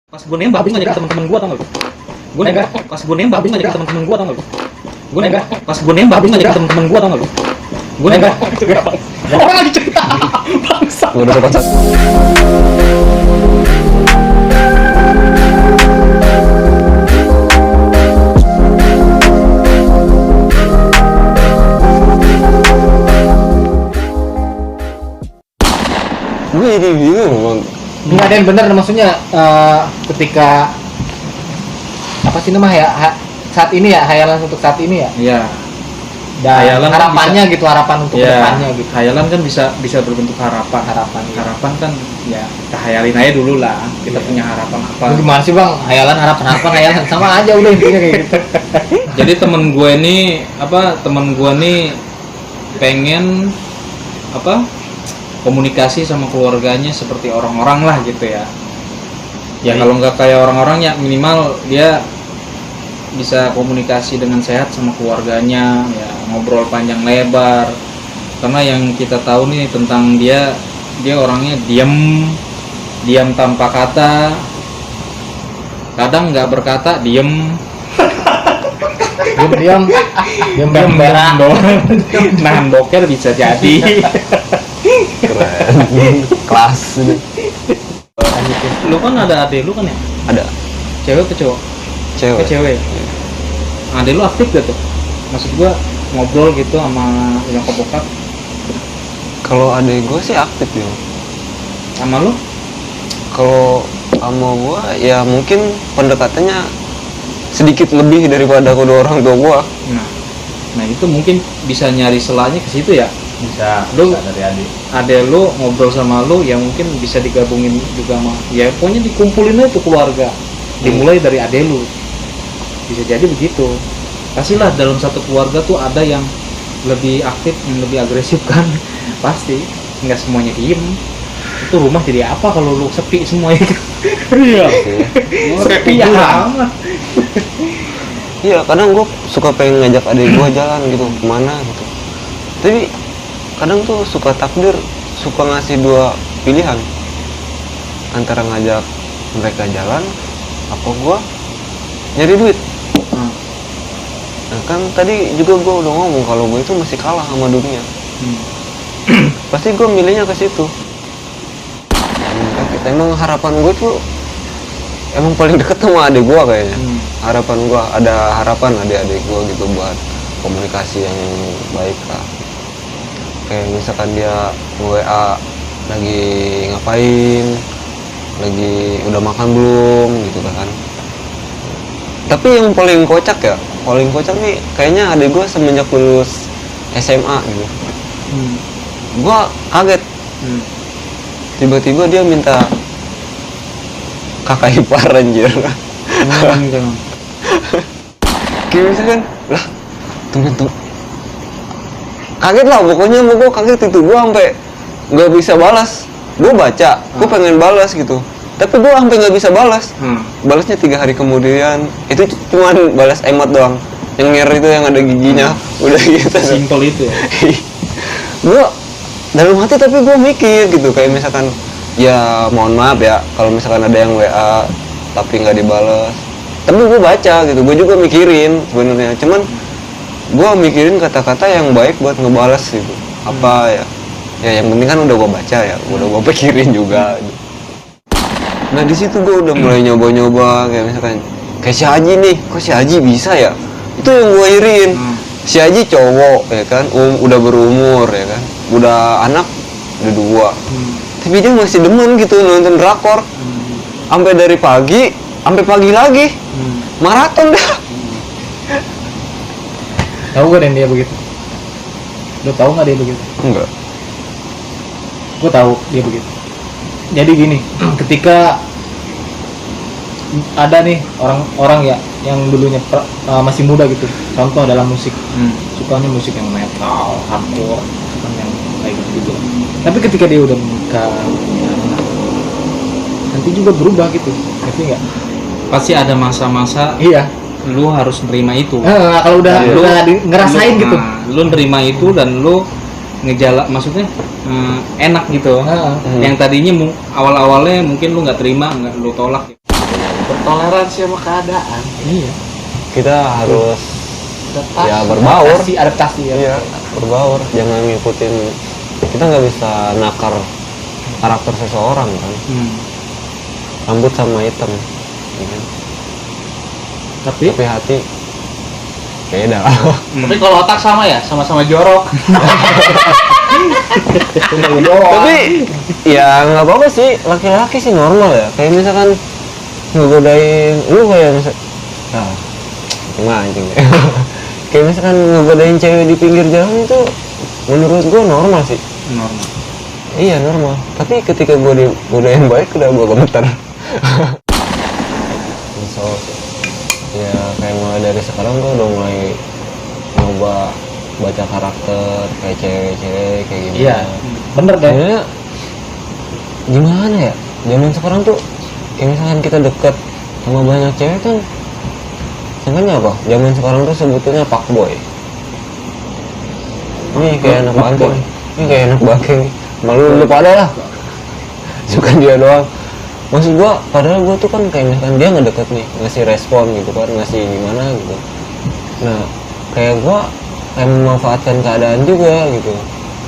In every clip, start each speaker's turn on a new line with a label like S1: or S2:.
S1: Pas gue nembak, gue ngajak teman-teman gue, tau gak lu? Gue nembak, pas gue nembak, gue ngajak teman-teman gue, tau gak lu? Gue nembak, pas gue nembak, gue ngajak teman-teman gue, tau gak lu? Gue nembak, orang lagi cerita, bangsa.
S2: Udah dapat satu. Gue jadi bingung bang.
S3: Nggak ada yang benar, maksudnya ketika apa sih namanya saat ini ya, hayalan untuk saat ini ya.
S1: Iya.
S3: Dan
S1: Hayalan kan
S3: harapannya
S1: bisa,
S3: gitu, harapan untuk kedepannya gitu.
S1: Hayalan kan bisa berbentuk harapan.
S3: Iya.
S1: Harapan kan ya kita hayalin aja dulu lah. Kita punya harapan apa.
S3: Lu gimana sih bang? Hayalan, harapan, hayalan sama aja udah intinya kayak gitu.
S1: Jadi temen gue nih pengen komunikasi sama keluarganya seperti orang-orang lah gitu ya. Ya kalau nggak kayak orang-orang ya minimal dia bisa komunikasi dengan sehat sama keluarganya, ya ngobrol panjang lebar. Karena yang kita tahu nih tentang dia orangnya diam tanpa kata, kadang nggak berkata, diam
S3: diam berak
S1: doang. Nahan boker bisa jadi.
S2: Keren. Kelas.
S1: Lu kan ada adek lu kan ya?
S2: Ada.
S1: Cewek ke cowok?
S2: Cewek.
S1: Ke cewek. Adek lu aktif gak tuh? Maksud gua ngobrol gitu sama nyokap bokap.
S2: Kalau adek gue sih aktif ya.
S1: Sama lu?
S2: Kalau sama gue ya mungkin pendekatannya sedikit lebih daripada kedua orang tua gue.
S1: Nah itu mungkin bisa nyari selanya ke situ ya. Lu
S3: dari adik.
S1: adek lu ngobrol sama lu ya mungkin bisa digabungin juga sama ya pokoknya dikumpulin aja tuh keluarga. Dimulai dari adek lu. Bisa jadi begitu. Pastilah dalam satu keluarga tuh ada yang lebih aktif, yang lebih agresif kan. Pasti nggak semuanya diem. Itu rumah jadi apa kalau lu sepi semuanya? Iya. Sepi ya amat.
S2: Iya, kadang gue suka pengen ngajak adik gue jalan gitu, kemana gitu. Tapi kadang tuh suka takdir, suka ngasih dua pilihan antara ngajak mereka jalan, apa gue nyari duit. Nah kan tadi juga gue udah ngomong kalau gue itu masih kalah sama dunia. Pasti gue milihnya ke situ. Emang harapan gue tuh emang paling deket sama adik gue kayaknya. Harapan gue, ada harapan adik-adik gue gitu buat komunikasi yang baik lah. Kayak misalkan dia WA lagi ngapain, lagi udah makan belum gitu kan. Tapi yang paling kocak nih kayaknya adik gue semenjak lulus SMA gitu. Gue kaget. Tiba-tiba dia minta kakak ipar anjir. Kayak misalkan lah temen kaget lah pokoknya gue kaget itu. Gue sampai nggak bisa balas. Gue baca, gue pengen balas gitu, tapi gue sampai nggak bisa balas. Balasnya 3 hari kemudian. Itu cuma balas emot doang, yang nyer itu yang ada giginya. Udah gitu.
S1: Simple itu ya.
S2: Gue dalam hati tapi gue mikir gitu, kayak misalkan ya mohon maaf ya kalau misalkan ada yang WA tapi nggak dibales, tapi gue baca gitu. Gue juga mikirin sebenarnya, cuman gue mikirin kata-kata yang baik buat ngebales gitu. Apa ya yang penting kan udah gue baca ya, udah gue pikirin juga gitu. Nah di situ gue udah mulai nyoba-nyoba, kayak misalkan kayak si Haji nih, kok si Haji bisa ya, itu yang gue iriin. Si Haji cowok ya kan, udah berumur ya kan, udah anak udah 2, tapi dia masih demen gitu nonton drakor sampai dari pagi sampai pagi lagi, maraton dah.
S3: Tahu gak dan dia begitu? Lu tahu nggak dia begitu?
S2: Enggak.
S3: Gue tahu dia begitu. Jadi gini, ketika ada nih orang-orang ya yang dulunya masih muda gitu, contoh dalam musik, sukanya musik yang metal, hardcore, kan yang kayak gitu. Tapi ketika dia udah menikah, punya anak, nanti juga berubah gitu, ngerti nggak?
S1: Pasti ada masa-masa
S3: Iya.
S1: lu harus nerima itu.
S3: Kalau udah ngerasain gitu.
S1: Lu nerima itu dan lu maksudnya enak gitu. Yang tadinya awal-awalnya mungkin lu nggak terima, nggak lu tolak gitu.
S4: toleransi sama keadaan.
S3: Iya.
S2: Kita harus
S4: Adaptasi.
S2: ya berbaur.
S3: Adaptasi ya.
S2: Iya, berbaur. Jangan ngikutin. Kita nggak bisa nakar karakter seseorang kan. Rambut sama hitam. Ya kan?
S1: Tapi
S2: Tapi hati beda lah.
S4: Tapi kalau otak sama ya, sama-sama jorok.
S2: Tapi ya nggak apa-apa sih, laki-laki sih normal ya. Kayak misalkan ngegodain lu kayak cuma anjing. Kayak misalkan ngegodain cewek di pinggir jalan itu menurut gua normal sih.
S1: normal.
S2: Iya normal. Tapi ketika gua digodain baik udah gua gemeter. So, ya kayak mulai dari sekarang gua udah mulai nyoba baca karakter kayak cewek-cewek kayak gimana.
S3: Iya. Bener deh.
S2: Sebenarnya gimana ya? Zaman sekarang tuh kayak misalkan kita deket sama banyak cewek kan sebenarnya apa? Zaman sekarang tuh sebetulnya fuckboy. Ini kayak anak bangke. Ini kayak anak bangke. Malu lu pada lah. Suka dia doang. Maksud gua, padahal gua tuh kan kayak misalkan dia ngedeket nih, ngasih respon gitu kan, ngasih gimana gitu. Nah, kayak gua kayak memanfaatkan keadaan juga gitu.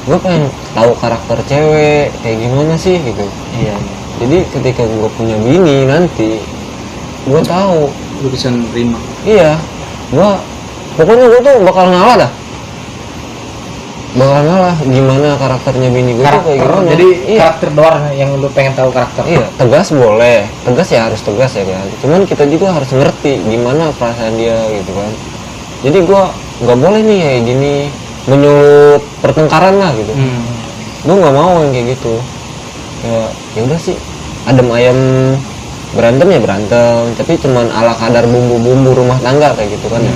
S2: Gua pengen tahu karakter cewek kayak gimana sih gitu.
S1: Iya.
S2: Jadi ketika gua punya bini nanti, gua tahu.
S1: Lu bisa nerima.
S2: Iya, pokoknya gua tuh bakal ngalah dah. Bakal ngalah gimana karakternya bini gua tuh kayak gimana.
S3: Jadi
S2: iya.
S3: karakter doang yang lu pengen tahu karakter.
S2: Iya, tegas boleh. Tegas ya harus tegas ya kan. Cuman kita juga harus ngerti gimana perasaan dia gitu kan. Jadi gua nggak boleh nih kayak gini menyulut pertengkaran lah gitu. Gua nggak mau yang kayak gitu. Ya udah sih, adem ayam berantem ya berantem, tapi cuman ala kadar bumbu-bumbu rumah tangga kayak gitu kan ya.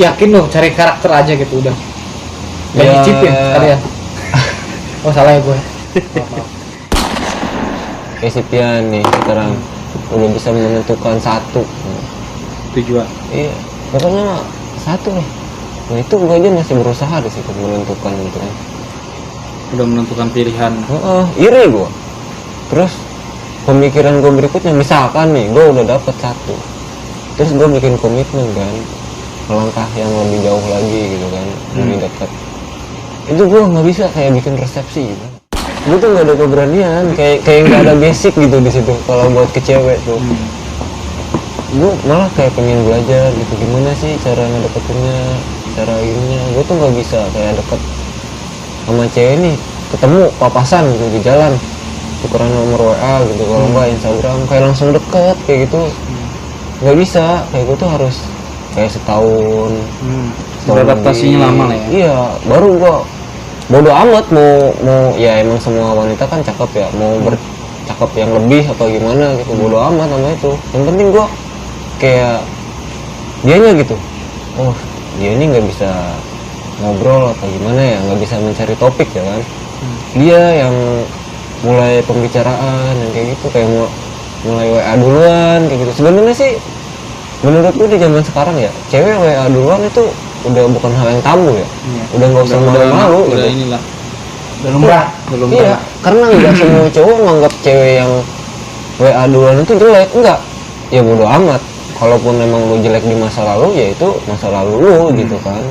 S3: Yakin lu cari karakter aja gitu udah. Gak
S2: Ya.
S3: nyicipin sekalian. Oh salah ya gue.
S2: Kayak si Pian nih sekarang udah bisa menentukan satu.
S1: Tujuan.
S2: Iya, pokoknya satu nih. Nah itu gue aja masih berusaha di situ menentukan gitu kan.
S1: Udah menentukan pilihan.
S2: Iri gue. Terus pemikiran gue berikutnya misalkan nih gue udah dapet satu, terus gue bikin komitmen kan, melangkah yang lebih jauh lagi gitu kan, lebih dekat. Itu gue nggak bisa kayak bikin resepsi gitu. Gue tuh nggak ada keberanian, kayak nggak ada basic gitu di situ kalau buat ke cewek tuh. Gue malah kayak pengen belajar gitu gimana sih cara ngedeketinnya, cara ininya. Gue tuh nggak bisa kayak deket sama cewek nih, ketemu papasan gitu di jalan, tukeran nomor WA gitu, kalau nggak Instagram kayak langsung deket kayak gitu. Nggak bisa, kayak gue tuh harus kayak setahun.
S1: Beradaptasinya lama lah ya.
S2: Iya, baru gue bodo amat mau ya emang semua wanita kan cakep ya, mau bercakep yang lebih apa gimana gitu, bodo amat sama itu. Yang penting gue kayak dianya gitu, oh dia ini nggak bisa ngobrol apa gimana ya, nggak bisa mencari topik ya kan. Dia yang mulai pembicaraan yang kayak gitu, kayak mulai WA duluan kayak gitu. Sebenarnya sih menurut gue di zaman sekarang ya, cewek WA duluan itu udah bukan hal yang tabu ya. Udah nggak usah malu-malu
S1: Udah
S2: gitu.
S1: inilah.
S3: Udah lumrah.
S2: Iya, karena nggak semua cowok menganggap cewek yang WA duluan itu jelek. Enggak, ya bodo amat. Kalaupun memang lu jelek di masa lalu, ya itu masa lalu lu gitu kan.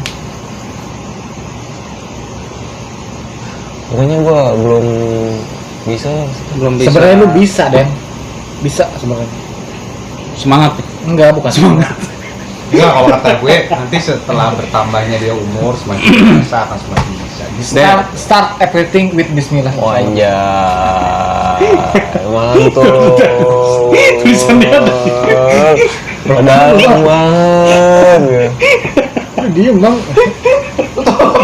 S2: Pokoknya gua belum bisa.
S1: Belum bisa.
S3: Sebenarnya lu bisa deh. Bisa sebenarnya.
S1: Semangat.
S3: Enggak, bukan semangat.
S4: Enggak, kalau kata gue nanti setelah bertambahnya dia umur semakin dewasa akan semakin bisa.
S3: Start everything with bismillah.
S2: Oh anjay, mantul.
S3: Tulisannya ada.
S2: Padahal banget.
S3: Dia emang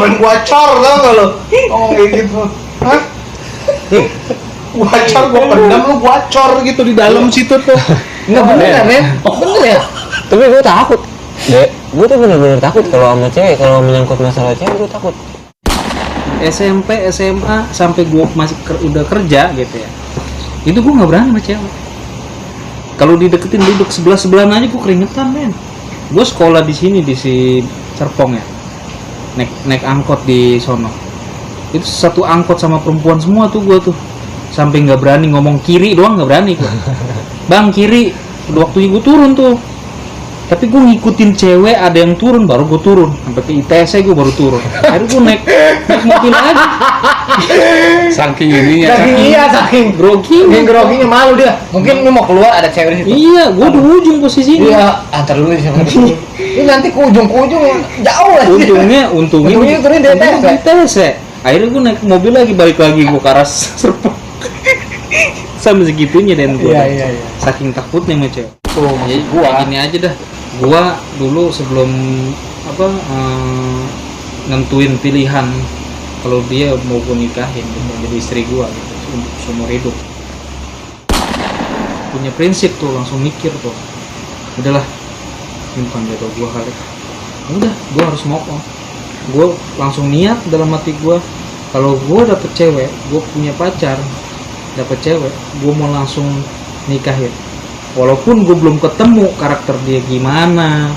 S4: Main guacor tau gak lo? Oh kayak gitu. Hah? Guacor gua pendam lu guacor gitu di dalam situ tuh.
S3: enggak bener ya, men? Bener ya?
S2: Tapi gue takut, Dek. Gue tuh bener-bener takut kalau sama cewek, kalau menyangkut masalah cewek gue takut.
S1: SMP, SMA sampai gua masih udah kerja gitu ya. Itu gua nggak berani sama cewek. Kalau dideketin duduk sebelah-sebelahan aja gua keringetan, men. Gua sekolah di sini di si Serpong ya. Naik angkot di sono. Itu satu angkot sama perempuan semua tuh gua tuh. sampai nggak berani ngomong kiri doang, nggak berani gua. Bang kiri, udah waktunya gue turun tuh. Tapi gue ngikutin cewek, ada yang turun baru gue turun. Sampai ke ITS gue baru turun. Akhirnya gue naik mobil lagi.
S4: Saking ininya.
S3: Saking
S1: Grogi.
S3: malu dia. Mungkin lu mau keluar ada cewek di situ.
S1: Iya, gue di ujung posisinya.
S3: Iya, antar dulu di sana. Ini nanti ke ujung jauh lah.
S1: Untungnya
S3: turun di
S1: ITS. Akhirnya gue naik mobil lagi, balik lagi gue ke arah Serpong. Sampai segitunya dan gue.
S3: Iya.
S1: Saking takutnya sama cewek.
S3: Tuh,
S1: Jadi
S3: gua
S1: gini aja dah. Gua dulu sebelum nentuin pilihan kalau dia mau gue nikahin gitu, jadi istri gua gitu untuk seumur hidup. Punya prinsip tuh, langsung mikir tuh. Udahlah, ini bukan jodoh gua kali. Udah, gua harus move on. Gua langsung niat dalam hati gua, kalau gua dapet cewek, gua punya pacar, dapet cewek, gua mau langsung nikahin. Walaupun gue belum ketemu karakter dia gimana,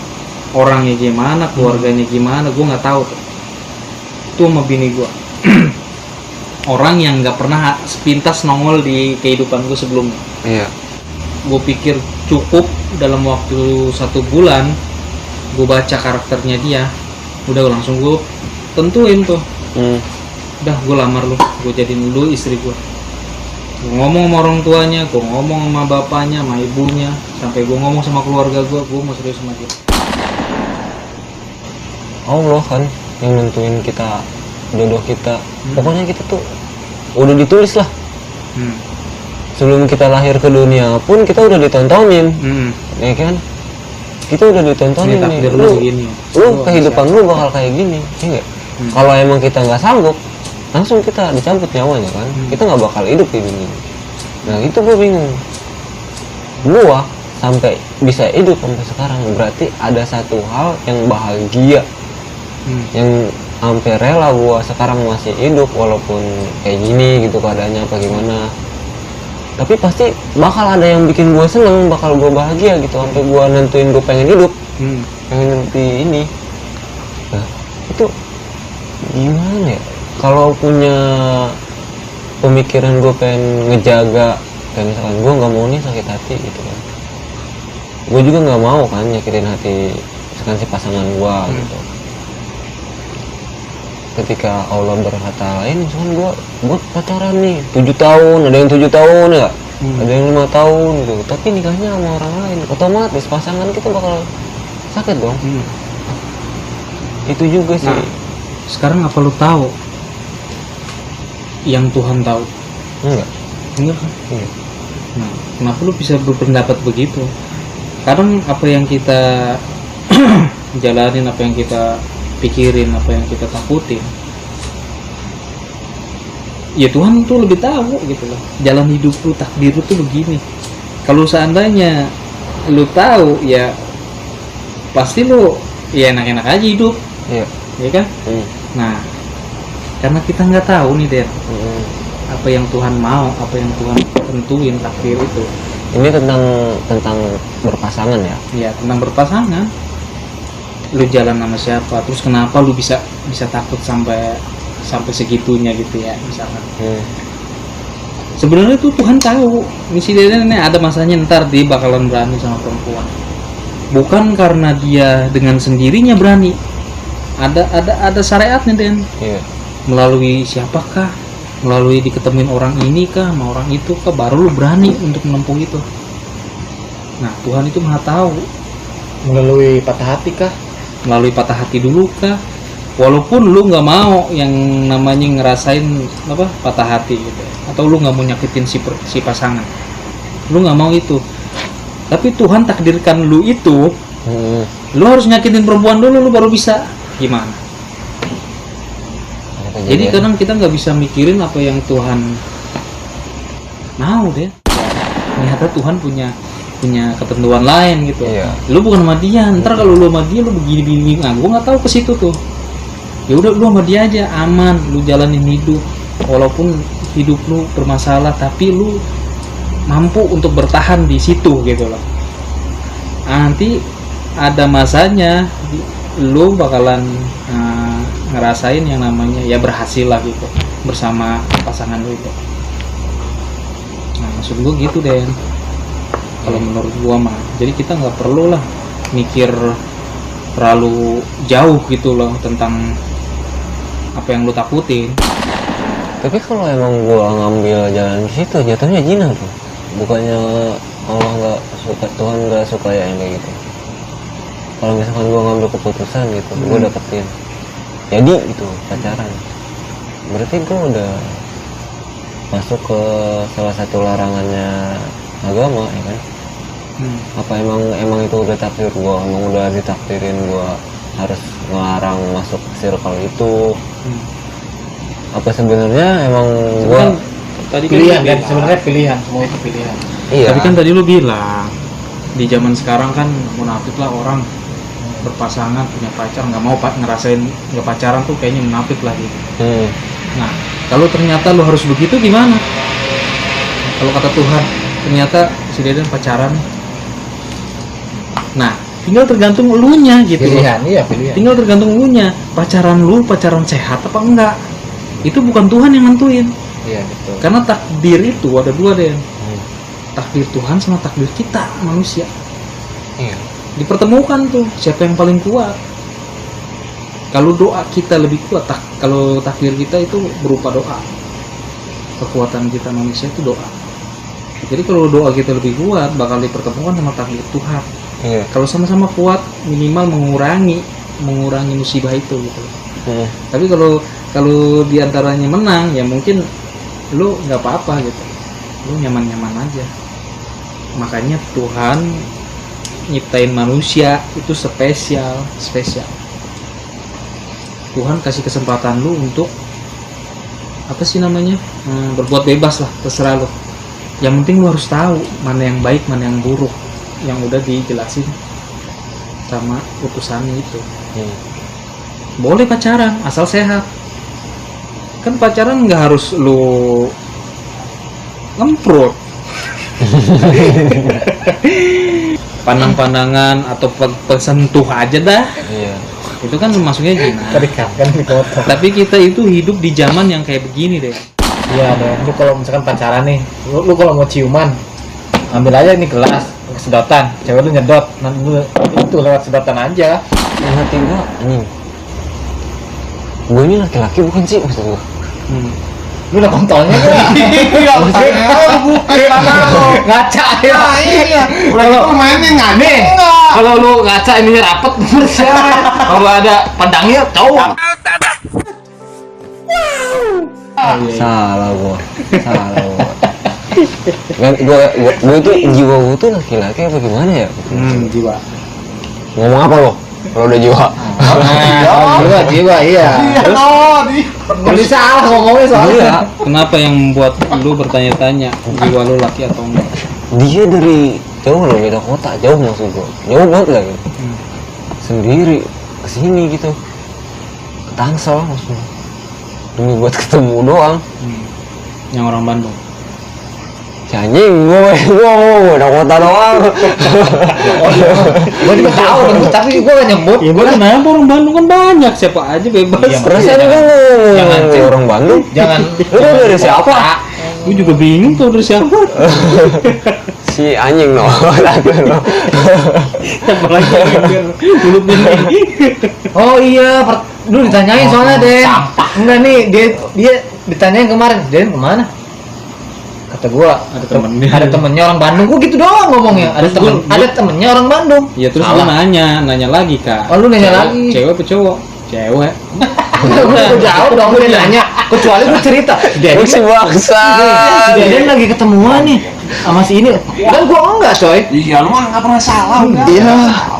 S1: orangnya gimana, keluarganya gimana, gue nggak tahu tuh. Itu sama bini gue. Orang yang nggak pernah sepintas nongol di kehidupan gue sebelumnya.
S2: Iya.
S1: Gue pikir cukup dalam waktu 1 bulan, gue baca karakternya dia, udah langsung gue tentuin tuh. Udah, gue lamar lu, gue jadiin lu istri gue. Gue ngomong sama orang tuanya, gue ngomong sama bapaknya, sama ibunya, sampai gue ngomong sama keluarga gue mau serius sama dia.
S2: Allah kan yang nentuin kita, jodoh kita. Pokoknya kita tuh udah ditulis lah. Sebelum kita lahir ke dunia pun kita udah ditontonin, ya kan? Kita udah ditontonin
S1: Ini
S2: nih.
S1: takdir lu begini.
S2: Lu kehidupan lu bakal kayak gini, ya nggak? Kalau emang kita nggak sanggup, langsung kita dicabut nyawanya kan. Kita nggak bakal hidup di dunia. Nah itu gue bingung. Gua sampai bisa hidup sampai sekarang berarti ada satu hal yang bahagia, yang sampai rela gua sekarang masih hidup walaupun kayak gini gitu keadaannya apa gimana. Tapi pasti bakal ada yang bikin gua seneng, bakal gua bahagia gitu sampai gua nentuin gua pengen hidup, pengen di ini. Nah itu gimana ya? Kalau punya pemikiran gue pengen ngejaga, kayak misalkan gue nggak mau nih sakit hati gitu kan, gue juga nggak mau kan nyakitin hati misalkan si pasangan gue gitu. Ketika Allah berkata lain, misalkan gue pacaran nih 7 tahun, ada yang 7 tahun ya, ada yang 5 tahun gitu, tapi nikahnya sama orang lain, otomatis pasangan kita bakal sakit dong. Itu juga sih.
S1: Nah, sekarang apa lu tahu yang Tuhan tahu? Enggak kan?
S2: Iya.
S1: Nah, kenapa lu bisa berpendapat begitu? Kadang apa yang kita jalanin, apa yang kita pikirin, apa yang kita takutin, ya Tuhan tuh lebih tahu gitu loh. Jalan hidup lu, takdir lu tuh begini. Kalau seandainya lu tahu, ya pasti lu ya enak-enak aja hidup.
S2: Iya.
S1: Ya kan? Nah, karena kita nggak tahu nih Den, apa yang Tuhan mau, apa yang Tuhan tentuin takdir itu.
S2: Ini tentang berpasangan ya?
S1: Ya tentang berpasangan. Lu jalan sama siapa? Terus kenapa lu bisa takut sampai segitunya gitu ya misalkan? Sebenarnya tuh Tuhan tahu. Misi dia ini ada masanya ntar dia bakalan berani sama perempuan. Bukan karena dia dengan sendirinya berani. Ada syariatnya Den.
S2: Iya.
S1: Melalui siapakah, melalui diketemuin orang ini kah, sama orang itu kah, baru lu berani untuk menempuh itu. Nah Tuhan itu maha tahu.
S3: Melalui patah hati kah?
S1: Melalui patah hati dulu kah, walaupun lu nggak mau yang namanya ngerasain apa patah hati gitu, atau lu nggak mau nyakitin si pasangan, lu nggak mau itu, tapi Tuhan takdirkan lu itu, lu harus nyakitin perempuan dulu, lu baru bisa. Gimana? Jadi kadang kita nggak bisa mikirin apa yang Tuhan mau deh. Ternyata Tuhan punya ketentuan lain gitu.
S2: Iya.
S1: Lu bukan sama dia. Ntar kalau lu sama dia lu begini. Nah, gua nggak tahu ke situ tuh. Ya udah lu sama dia aja aman, lu jalanin hidup. Walaupun hidup lu bermasalah, tapi lu mampu untuk bertahan di situ gitu loh. Nanti ada masanya lu bakalan ngerasain yang namanya ya berhasil lah gitu bersama pasangan lu itu. Nah, maksud gua gitu Den. Kalau menurut gua mah, jadi kita nggak perlu lah mikir terlalu jauh gitu loh tentang apa yang lu takutin.
S2: Tapi kalau emang gua ngambil jalan ke situ jatuhnya jinah tuh. Bukannya Allah nggak suka, Tuhan nggak suka ya yang kayak gitu. Kalau misalkan gua ngambil keputusan gitu, gua dapetin jadi gitu pacaran, berarti gua udah masuk ke salah satu larangannya agama ya kan. Apa emang itu udah takdir gua, emang udah ditakdirin gua harus ngelarang masuk circle itu. Apa sebenarnya emang
S1: Tapi
S2: gua
S1: kan tadi
S3: Pilihan
S1: lu
S3: kan,
S1: bilang-
S3: sebenarnya pilihan, semua itu pilihan.
S2: iya
S1: Tapi kan tadi lu bilang di zaman sekarang kan munafik lah orang berpasangan punya pacar nggak mau ngerasain nggak pacaran tuh kayaknya munafik lah gitu. Nah kalau ternyata lu harus begitu gimana? Kalau kata Tuhan ternyata si Deden pacaran. Nah tinggal tergantung elunya gitu loh.
S3: Pilihan, iya pilihan.
S1: Tinggal tergantung elunya. Pacaran lu pacaran sehat apa enggak? Itu bukan Tuhan yang nentuin.
S3: Iya betul.
S1: Karena takdir itu ada dua Den. Takdir Tuhan sama takdir kita manusia.
S2: iya
S1: Dipertemukan tuh siapa yang paling kuat. Kalau doa kita lebih kuat, kalau takdir kita itu berupa doa. Kekuatan kita manusia itu doa. Jadi kalau doa kita lebih kuat, bakal dipertemukan sama takdir Tuhan.
S2: iya
S1: Kalau sama-sama kuat, minimal mengurangi musibah itu gitu. Tapi kalau diantaranya menang, ya mungkin lu nggak apa-apa gitu. Lu nyaman-nyaman aja. Makanya Tuhan nyiptain manusia itu spesial. Tuhan kasih kesempatan lu untuk apa sih namanya, berbuat bebas lah, terserah lu. Yang penting lu harus tahu mana yang baik mana yang buruk, yang udah dijelasin sama utusannya itu. Boleh pacaran asal sehat. Kan pacaran nggak harus lu ngemprot. Pandang-pandangan atau pesentuh aja dah.
S2: iya
S1: Itu kan masuknya zina.
S3: Terikat kan dipotong.
S1: Tapi kita itu hidup di zaman yang kayak begini deh.
S3: Iya deh. Lu kalau misalkan pacaran nih, lu kalau mau ciuman, ambil aja nih gelas, sedotan. Cewek lu nyedot, nanti lu itu lewat sedotan aja.
S2: yang hati gua anjing, gua ini laki-laki bukan sih maksud gua.
S3: Lu udah kontolnya kan? Iya, ngaca ya.
S4: Iya. Udah mainnya nggak nih.
S3: Kalau lu ngaca ininya rapet, bener siapa? Kalau ada pandangnya cowok.
S2: Salah gua kan gua tuh jiwa gua tuh laki-laki apa gimana ya?
S1: Jiwa.
S2: Ngomong apa lo kalau udah jiwa?
S3: Jiwa, iya. Nggak bisa salah ngomongnya soalnya.
S2: Iya,
S1: Kenapa yang membuat lu bertanya-tanya jiwa lu laki atau enggak?
S2: dia dari jauh loh, beda kota jauh maksud gua, jauh banget lagi. Sendiri kesini gitu, ke Tangsel maksudnya, demi buat ketemu doang.
S1: Yang orang Bandung.
S2: Si anjing, gua udah kota doang.
S3: Gua juga tahu, tapi gua nggak nyebut.
S1: Ya gua kenapa orang Bandung kan banyak, siapa aja bebas.
S3: Iya,
S2: Perasaan
S3: jangan-
S2: gua
S3: jangan,
S2: ngomong
S3: Cik.
S2: orang Bandung.
S3: Jangan.
S2: Lu dari siapa?
S1: Gua juga bingung tuh dari siapa.
S2: Si anjing no. Satu no.
S1: Siapa lagi yang mulutnya nih.
S3: Oh iya, lu ditanyain soalnya Den. Enggak nih, dia ditanyain kemarin, Den kemana? Kata gua ada temennya orang Bandung. Gua gitu doang ngomongnya. Ada temennya orang Bandung.
S1: Ya terus gua nanya lagi Kak.
S3: Oh, lu nanya
S1: Cewek-
S3: lagi.
S1: Cewek apa cowok? Cewek.
S3: Gua jawab dong, dia nanya. Kecuali gua cerita, Den
S2: Lu si bangsa.
S3: Den lagi ketemuan nih sama si ini. Dan gua enggak, coy.
S4: Iya, lu mah nggak pernah salah.
S2: Iya,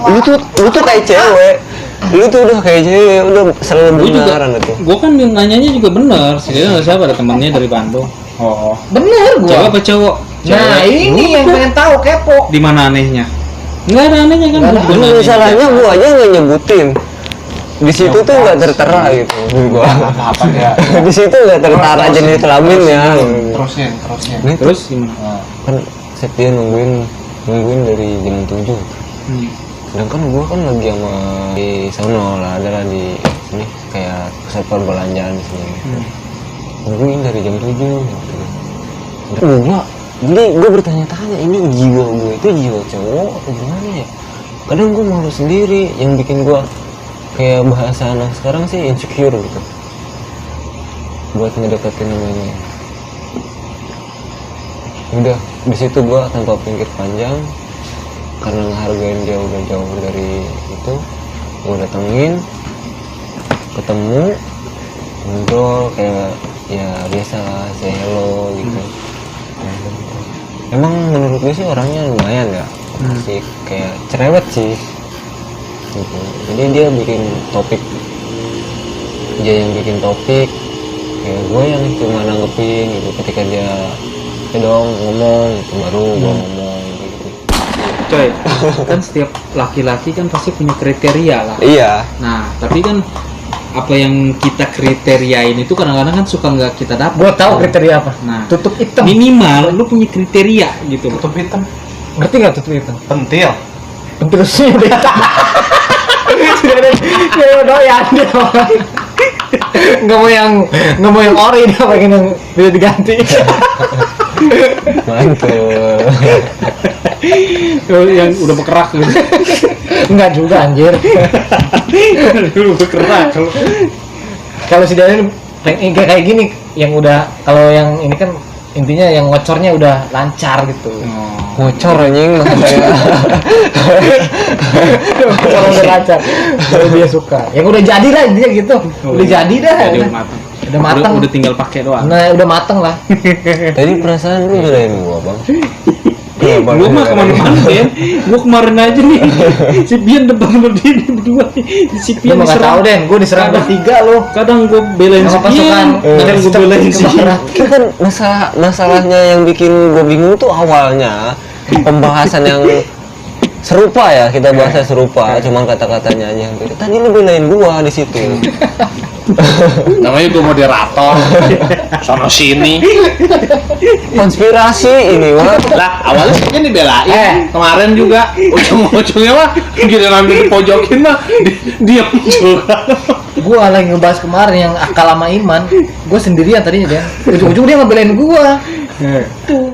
S2: lu tuh kayak cewek. Lu tuh udah kayak cewek, udah selalu
S1: Gua juga,
S2: benaran itu.
S1: gua kan nanyanya juga bener. Si dia siapa? Ada temannya dari Bandung. Oh.
S3: Bener gua.
S1: Cewek apa cowok?
S3: Nah, ini yang pengen tahu, kepo.
S1: Di mana anehnya? Nggak ada anehnya kan.
S3: Nggak
S1: Gua
S3: ada.
S1: juga nanya.
S2: Masalahnya gua aja nggak nyebutin. Di situ tuh nggak tertera gitu. Gua.
S4: Apa dia?
S2: Di situ nggak tertera jenis kelaminnya.
S4: Terusin.
S2: Nih
S1: Terus gimana?
S2: kan setia nungguin dari jam 7. Sedangkan gua kan lagi sama di sono lah, adalah di sini kayak pusat perbelanjaan di sini. Nungguin dari jam 7 gitu. Gua Jadi gue bertanya-tanya, ini jiwa gue itu jiwa cowok atau gimana ya? Kadang gue malu sendiri, yang bikin gue kayak bahasa anak sekarang sih insecure gitu buat ngedeketin namanya. Udah di situ gue tanpa pikir panjang, karena ngehargain dia udah jauh dari itu, gue datengin, ketemu, ngobrol kayak ya biasa lah, say hello gitu. Emang menurut gue sih orangnya lumayan ya, masih kayak cerewet sih gitu. Jadi dia bikin topik, dia yang bikin topik, kayak gue yang cuma nanggepin gitu. Ketika dia dong ngomong gitu, baru gue ngomong gitu.
S1: Coy, kan setiap laki-laki kan pasti punya kriteria lah.
S2: Iya.
S1: Nah, tapi kan apa yang kita kriteriain itu kadang-kadang kan suka nggak kita dapat.
S3: Gua tahu kriteria apa.
S1: Nah,
S3: Tutup hitam.
S1: minimal lu punya kriteria gitu.
S4: Tutup hitam.
S3: Ngerti nggak tutup hitam?
S4: Pentil.
S3: Terusnya udah hitam. Sudah ada doyan dia. Nggak mau yang ori, dia pengen yang bisa diganti.
S2: Mantul.
S1: Yang udah berkerak gitu.
S3: Enggak juga anjir.
S1: Udah berkerak.
S3: Kalau si Daniel kayak gini yang udah, kalau yang ini kan intinya yang ngocornya udah lancar gitu.
S2: Ngocor anjing masa saya.
S3: Ngocor udah lancar. Kalau dia suka. Yang udah jadi lah intinya gitu. Udah jadi dah.
S1: Jadi udah matang.
S3: Udah matang.
S1: Udah tinggal pakai doang.
S3: Nah, udah mateng lah.
S2: Tadi perasaan lu belain gua, Bang. Kenapa
S1: Gua
S2: lu
S1: mah
S2: belain
S1: kemana-mana ya. Gua kemarin aja nih. Si Bian depan berdiri berdua. Si
S3: Lu
S1: Bian
S3: mau nggak tahu deh, gue diserang bertiga lo.
S1: Kadang gua belain si
S3: Sama pasukan.
S1: Bian, kadang gua belain si Bian.
S2: Itu kan masalahnya yang bikin gue bingung tuh awalnya pembahasan yang serupa ya, kita bahasnya serupa, cuman kata-katanya aja yang beda. Tadi lu belain gua di situ.
S5: Namanya gue moderator. Sono sini.
S2: Konspirasi ini mah.
S5: Lah awalnya sih kan dibelain. Kemarin juga ujung-ujungnya mah giliran ngambil dipojokin mah diam juga.
S3: Gue lagi ngebahas kemarin yang akal sama iman. Gue sendirian tadinya dia. Ujung-ujung dia ngebelain gue. Tuh.